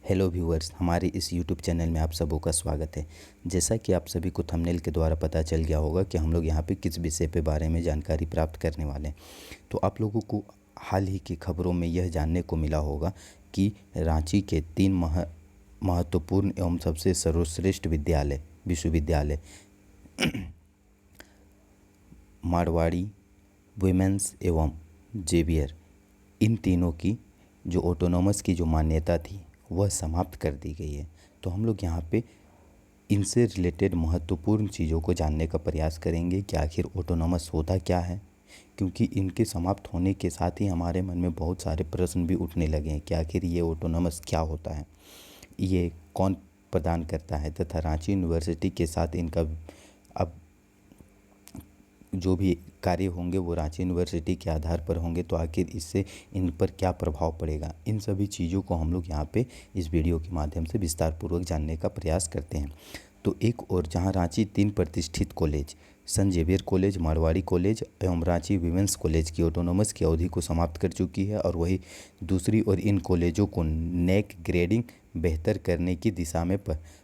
Hello viewers, हमारे इस YouTube channel में आप सबों का स्वागत है। जैसा कि आप सभी को थंबनेल के द्वारा पता चल गया होगा कि हम लोग यहाँ पे किस विषय पे बारे में जानकारी प्राप्त करने वाले हैं। तो आप लोगों को हाल ही की खबरों में यह जानने को मिला होगा कि रांची के 3 महत्वपूर्ण एवं सबसे सर्वश्रेष्ठ विश्वविद्यालय मारवाड़ी, वुमेंस एवं जेवियर, इन तीनों की जो ऑटोनॉमस की जो मान्यता थी वह समाप्त कर दी गई है। तो हम लोग यहाँ पे इनसे रिलेटेड महत्वपूर्ण चीज़ों को जानने का प्रयास करेंगे कि आखिर ऑटोनॉमस होता क्या है, क्योंकि इनके समाप्त होने के साथ ही हमारे मन में बहुत सारे प्रश्न भी उठने लगे हैं कि आखिर ये ऑटोनॉमस क्या होता है, ये कौन प्रदान करता है, तथा रांची यूनिवर्सिटी के साथ इनका अब जो भी कार्य होंगे वो रांची यूनिवर्सिटी के आधार पर होंगे। तो आखिर इससे इन पर क्या प्रभाव पड़ेगा, इन सभी चीज़ों को हम लोग यहाँ पे इस वीडियो के माध्यम से विस्तारपूर्वक जानने का प्रयास करते हैं। तो एक और जहाँ रांची 3 प्रतिष्ठित कॉलेज संत जेवियर कॉलेज, मारवाड़ी कॉलेज एवं रांची विमेंस कॉलेज की ऑटोनॉमस की अवधि को समाप्त कर चुकी है, और वही दूसरी ओर इन कॉलेजों को नेक ग्रेडिंग बेहतर करने की दिशा में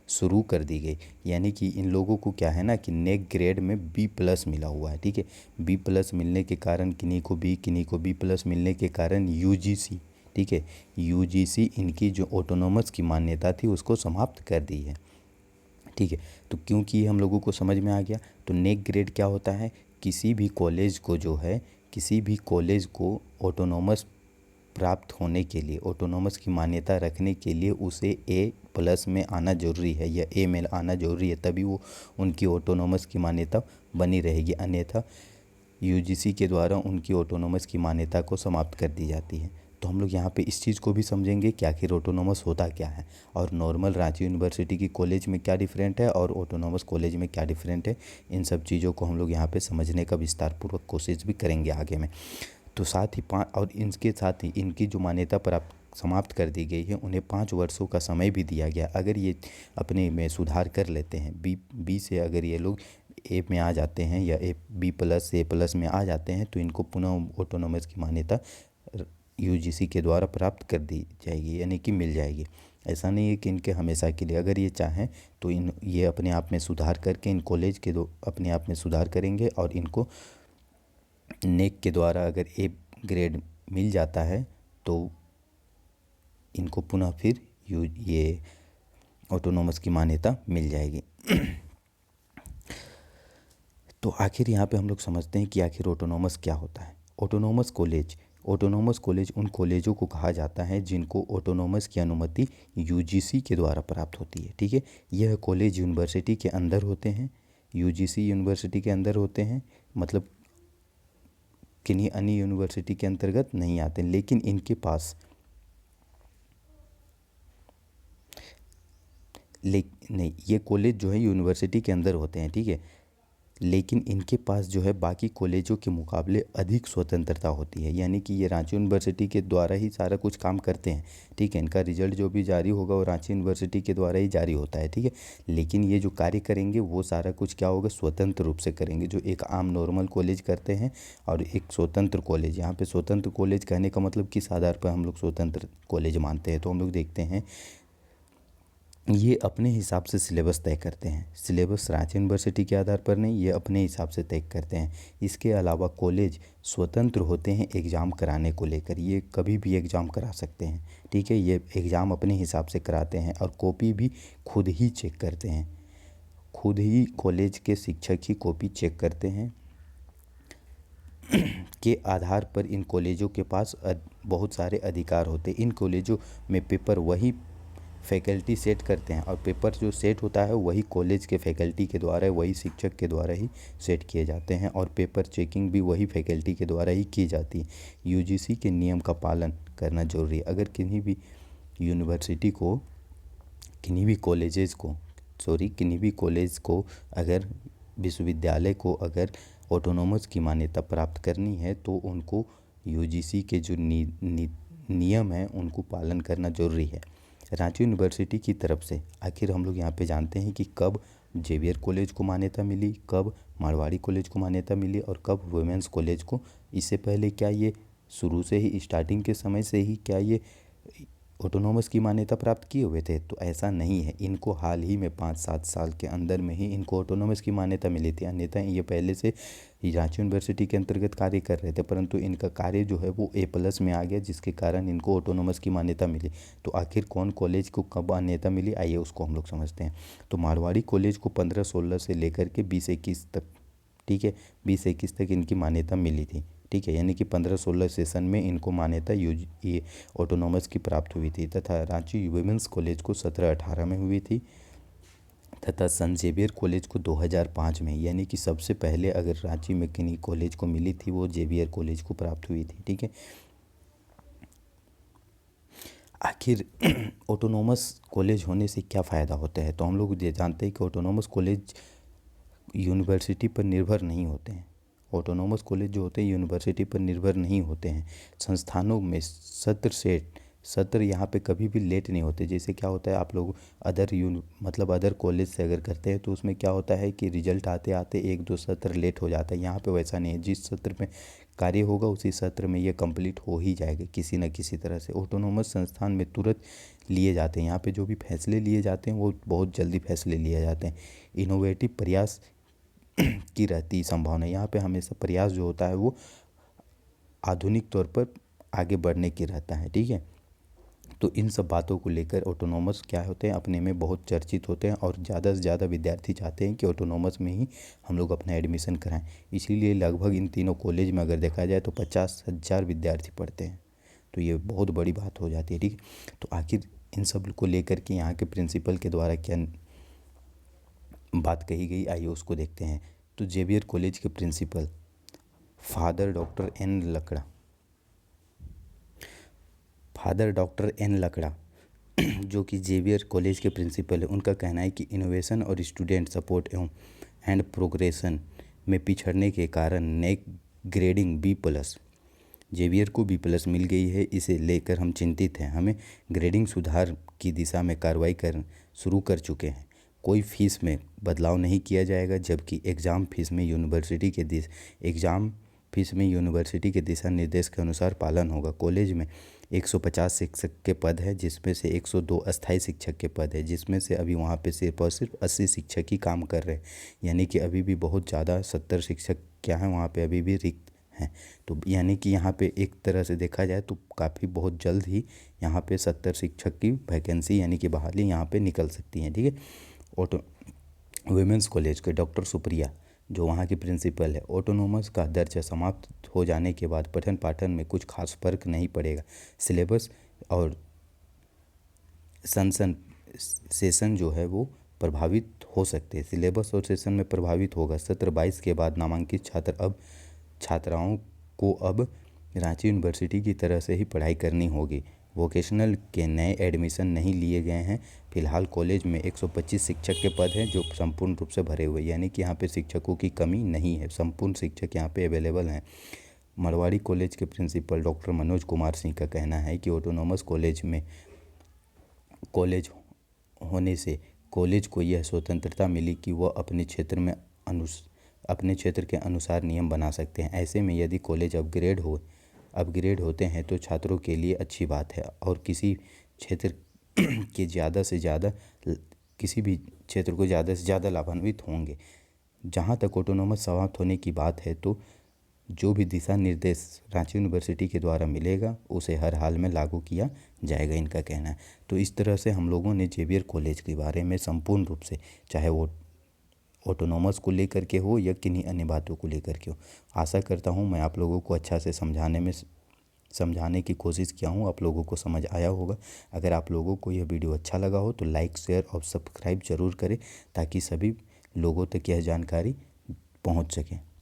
शुरू कर दी गई। यानी कि इन लोगों को क्या है ना कि नेक ग्रेड में B+ मिला हुआ है। ठीक है, B+ मिलने के कारण किन्हीं को B, किन्हीं को B+ मिलने के कारण UGC, ठीक है, UGC इनकी जो ऑटोनॉमस की मान्यता थी उसको समाप्त कर दी है। ठीक है, तो क्योंकि ये हम लोगों को समझ में आ गया, तो नेक ग्रेड क्या होता है, किसी भी कॉलेज को जो है, किसी भी कॉलेज को ऑटोनॉमस प्राप्त होने के लिए, ऑटोनॉमस की मान्यता रखने के लिए उसे A+ में आना ज़रूरी है या A में आना ज़रूरी है, तभी वो उनकी ऑटोनॉमस की मान्यता बनी रहेगी। अन्यथा UGC के द्वारा उनकी ऑटोनॉमस की मान्यता को समाप्त कर दी जाती है। तो हम लोग यहाँ पे इस चीज़ को भी समझेंगे कि आखिर ऑटोनॉमस होता क्या है, और नॉर्मल रांची यूनिवर्सिटी की कॉलेज में क्या डिफरेंट है और ऑटोनॉमस कॉलेज में क्या डिफरेंट है। इन सब चीज़ों को हम लोग यहाँ पे समझने का विस्तारपूर्वक कोशिश भी करेंगे आगे में। तो साथ ही और इनके साथ ही इनकी जो मान्यता प्राप्त समाप्त कर दी गई है, उन्हें 5 वर्षों का समय भी दिया गया। अगर ये अपने में सुधार कर लेते हैं, बी से अगर ये लोग A में आ जाते हैं या B+ में आ जाते हैं, तो इनको पुनः ऑटोनॉमस की मान्यता UGC के द्वारा प्राप्त कर दी जाएगी, यानी कि मिल जाएगी। ऐसा नहीं है कि इनके हमेशा के लिए, अगर ये चाहें तो ये अपने आप में सुधार करके इन कॉलेज के अपने आप में सुधार करेंगे, और इनको नेक के द्वारा अगर A ग्रेड मिल जाता है तो इनको पुनः फिर ये ऑटोनॉमस की मान्यता मिल जाएगी। तो आखिर यहाँ पे हम लोग समझते हैं कि आखिर ऑटोनॉमस क्या होता है। ऑटोनॉमस कॉलेज उन कॉलेजों को कहा जाता है जिनको ऑटोनॉमस की अनुमति UGC के द्वारा प्राप्त होती है। ठीक है, यह कॉलेज यूनिवर्सिटी के अंदर होते हैं, UGC यूनिवर्सिटी के अंदर होते हैं, मतलब किन्हीं अन्य यूनिवर्सिटी के अंतर्गत नहीं आते, लेकिन इनके पास नहीं, ये कॉलेज जो है यूनिवर्सिटी के अंदर होते हैं। ठीक है, लेकिन इनके पास जो है बाकी कॉलेजों के मुकाबले अधिक स्वतंत्रता होती है, यानी कि ये रांची यूनिवर्सिटी के द्वारा ही सारा कुछ काम करते हैं। ठीक है, इनका रिजल्ट जो भी जारी होगा वो रांची यूनिवर्सिटी के द्वारा ही जारी होता है। ठीक है, लेकिन ये जो कार्य करेंगे वो सारा कुछ क्या होगा, स्वतंत्र रूप से करेंगे, जो एक आम नॉर्मल कॉलेज करते हैं। और एक स्वतंत्र कॉलेज, यहाँ पे स्वतंत्र कॉलेज कहने का मतलब किस आधार पर हम लोग स्वतंत्र कॉलेज मानते हैं, तो हम लोग देखते हैं ये अपने हिसाब से सिलेबस तय करते हैं। सिलेबस रांची यूनिवर्सिटी के आधार पर नहीं, ये अपने हिसाब से तय करते हैं। इसके अलावा कॉलेज स्वतंत्र होते हैं एग्ज़ाम कराने को लेकर, ये कभी भी एग्ज़ाम करा सकते हैं। ठीक है, ये एग्ज़ाम अपने हिसाब से कराते हैं, और कॉपी भी खुद ही चेक करते हैं, खुद ही कॉलेज के शिक्षक ही कॉपी चेक करते हैं। के आधार पर इन कॉलेजों के पास बहुत सारे अधिकार होते हैं। इन कॉलेजों में पेपर वही फैकल्टी सेट करते हैं, और पेपर जो सेट होता है वही कॉलेज के फैकल्टी के द्वारा, वही शिक्षक के द्वारा ही सेट किए जाते हैं, और पेपर चेकिंग भी वही फैकल्टी के द्वारा ही की जाती है। UGC के नियम का पालन करना जरूरी है। अगर किन्हीं भी यूनिवर्सिटी को, किन्हीं भी कॉलेज को अगर विश्वविद्यालय को अगर ऑटोनॉमस की मान्यता प्राप्त करनी है, तो उनको UGC के जो नियम हैं उनको पालन करना जरूरी है। रांची यूनिवर्सिटी की तरफ से आखिर हम लोग यहाँ पे जानते हैं कि कब जेवियर कॉलेज को मान्यता मिली, कब मारवाड़ी कॉलेज को मान्यता मिली, और कब वुमेंस कॉलेज को। इससे पहले क्या ये शुरू से ही, स्टार्टिंग के समय से ही क्या ये ऑटोनॉमस की मान्यता प्राप्त किए हुए थे, तो ऐसा नहीं है। इनको हाल ही में 5-7 साल के अंदर में ही इनको ऑटोनॉमस की मान्यता मिली थी, अन्यथा ये पहले से ही रांची यूनिवर्सिटी के अंतर्गत कार्य कर रहे थे, परंतु इनका कार्य जो है वो A+ में आ गया, जिसके कारण इनको ऑटोनॉमस की मान्यता मिली। तो आखिर कौन कॉलेज को कब मान्यता मिली, आइए उसको हम लोग समझते हैं। तो मारवाड़ी कॉलेज को 15-16 से लेकर के 20-21 तक, ठीक है, 20-21 तक इनकी मान्यता मिली थी, ठीक है, यानी कि 15-16 सेशन में इनको मान्यता ये ऑटोनॉमस की प्राप्त हुई थी। तथा रांची वुमेंस कॉलेज को 17-18 में हुई थी, तथा सन जेवियर कॉलेज को 2005 में, यानी कि सबसे पहले अगर रांची में किन्हीं कॉलेज को मिली थी वो जेवियर कॉलेज को प्राप्त हुई थी, ठीक है। आखिर ऑटोनॉमस कॉलेज होने से क्या फ़ायदा होता है, तो हम लोग ये जानते हैं कि ऑटोनॉमस कॉलेज यूनिवर्सिटी पर निर्भर नहीं होते हैं। ऑटोनॉमस कॉलेज जो होते हैं यूनिवर्सिटी पर निर्भर नहीं होते हैं। संस्थानों में सत्र यहाँ पे कभी भी लेट नहीं होते। जैसे क्या होता है, आप लोग अदर कॉलेज से अगर करते हैं तो उसमें क्या होता है कि रिजल्ट आते आते 1-2 सत्र लेट हो जाता है। यहाँ पे वैसा नहीं है, जिस सत्र में कार्य होगा उसी सत्र में ये कंप्लीट हो ही जाएगा किसी न किसी तरह से। ऑटोनॉमस संस्थान में तुरंत लिए जाते हैं, यहाँ पे जो भी फैसले लिए जाते हैं वो बहुत जल्दी फैसले लिए जाते हैं। इनोवेटिव प्रयास की रहती संभावना, यहाँ पे हमेशा प्रयास जो होता है वो आधुनिक तौर पर आगे बढ़ने की रहता है, ठीक है। तो इन सब बातों को लेकर ऑटोनॉमस क्या होते हैं, अपने में बहुत चर्चित होते हैं, और ज़्यादा से ज़्यादा विद्यार्थी चाहते हैं कि ऑटोनॉमस में ही हम लोग अपना एडमिशन कराएं। इसीलिए लगभग इन तीनों कॉलेज में अगर देखा जाए तो 50,000 विद्यार्थी पढ़ते हैं, तो ये बहुत बड़ी बात हो जाती है, ठीक है। तो आखिर इन सब को लेकर के यहाँ के प्रिंसिपल के द्वारा क्या बात कही गई, आइए उसको देखते हैं। तो जेवियर कॉलेज के प्रिंसिपल फादर डॉक्टर एन लकड़ा जो कि जेवियर कॉलेज के प्रिंसिपल है, उनका कहना है कि इनोवेशन और स्टूडेंट सपोर्ट एंड प्रोग्रेशन में पिछड़ने के कारण नए ग्रेडिंग B+ जेवियर को B+ मिल गई है। इसे लेकर हम चिंतित हैं। हमें ग्रेडिंग सुधार की दिशा में कार्रवाई शुरू कर चुके हैं। कोई फीस में बदलाव नहीं किया जाएगा, जबकि एग्ज़ाम फीस में यूनिवर्सिटी के दिशा निर्देश के अनुसार पालन होगा। कॉलेज में 150 शिक्षक के पद है, जिसमें से 102 अस्थायी शिक्षक के पद है, जिसमें से अभी वहाँ पे सिर्फ और सिर्फ 80 शिक्षक ही काम कर रहे हैं, यानी कि अभी भी बहुत ज़्यादा 70 शिक्षक क्या हैं वहाँ पे अभी भी रिक्त हैं। तो यानी कि यहाँ पे एक तरह से देखा जाए तो काफ़ी बहुत जल्द ही यहाँ पे 70 शिक्षक की वैकेंसी यानी कि बहाली यहाँ पे निकल सकती है, ठीक है। वुमेंस कॉलेज के डॉक्टर सुप्रिया जो वहाँ की प्रिंसिपल है, ऑटोनॉमस का दर्जा समाप्त हो जाने के बाद पठन पाठन में कुछ खास फर्क नहीं पड़ेगा। सिलेबस और सेशन जो है वो प्रभावित हो सकते हैं। सिलेबस और सेशन में प्रभावित होगा। सत्र 22 के बाद नामांकित छात्राओं को अब रांची यूनिवर्सिटी की तरह से ही पढ़ाई करनी होगी। वोकेशनल के नए एडमिशन नहीं लिए गए हैं। फिलहाल कॉलेज में 125 शिक्षक के पद हैं जो संपूर्ण रूप से भरे हुए, यानी कि यहाँ पे शिक्षकों की कमी नहीं है, संपूर्ण शिक्षक यहाँ पे अवेलेबल हैं। मारवाड़ी कॉलेज के प्रिंसिपल डॉक्टर मनोज कुमार सिंह का कहना है कि ऑटोनॉमस कॉलेज होने से कॉलेज को यह स्वतंत्रता मिली कि वह अपने क्षेत्र के अनुसार नियम बना सकते हैं। ऐसे में यदि कॉलेज अपग्रेड होते हैं तो छात्रों के लिए अच्छी बात है और किसी भी क्षेत्र को ज़्यादा से ज़्यादा लाभान्वित होंगे। जहाँ तक ऑटोनॉमस समाप्त होने की बात है तो जो भी दिशा निर्देश रांची यूनिवर्सिटी के द्वारा मिलेगा उसे हर हाल में लागू किया जाएगा, इनका कहना है। तो इस तरह से हम लोगों ने जेवियर कॉलेज के बारे में संपूर्ण रूप से, चाहे वो ऑटोनॉमस को लेकर के हो या किन्हीं अन्य बातों को लेकर के हो, आशा करता हूँ मैं आप लोगों को अच्छा से समझाने की कोशिश किया हूँ, आप लोगों को समझ आया होगा। अगर आप लोगों को यह वीडियो अच्छा लगा हो तो लाइक, शेयर और सब्सक्राइब ज़रूर करें ताकि सभी लोगों तक यह जानकारी पहुँच सके।